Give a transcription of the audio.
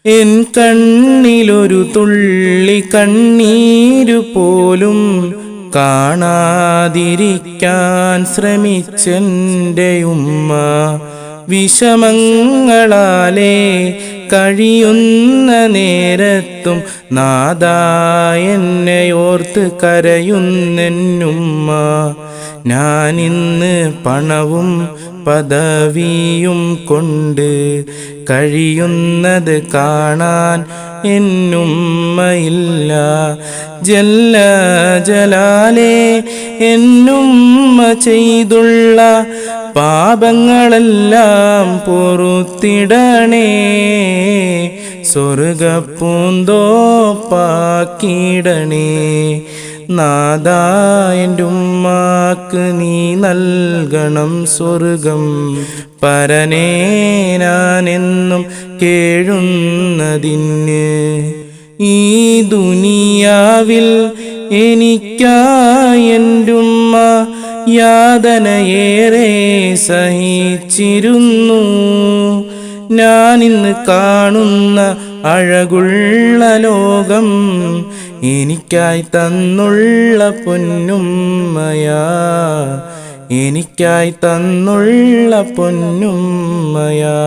N കണ്ണിലൊരു തുള്ളി കണ്ണീരു പോലും കാണാതിരിക്കാൻ ശ്രമിച്ചെൻ്റെ ഉമ്മ വിഷമങ്ങളാലേ കഴിയുന്ന നേരത്തും നാഥാ എന്നെ ഓർത്ത് കരയുന്നെന്നുമ്മ. ഞാനിന്ന് പണവും പദവിയും കൊണ്ട് കഴിയുന്നത് കാണാൻ എന്നുമ്മയില്ല. ജല്ല ജലാലേ എന്നുമ്മ ചെയ്തുള്ള പാപങ്ങളെല്ലാം പൊറുത്തിടണേ, സ്വർഗപ്പൂന്തോപ്പാക്കിടണേ. നാഥാ എൻ്റെ ഉമ്മാക്ക് നീ നൽകണം സ്വർഗം. പരനേ ഞാനെന്നും കേഴുന്നതിന് ഈ ദുനിയാവിൽ എനിക്കായി എൻ്റെ ഉമ്മ യാതനയേറെ സഹിച്ചിരുന്നു. ഞാനിന്ന് കാണുന്ന അഴകുള്ള ലോകം എനിക്കായി തന്നുള്ള പൊന്നുമ്മയാ, എനിക്കായി തന്നുള്ള പൊന്നുമ്മയാ.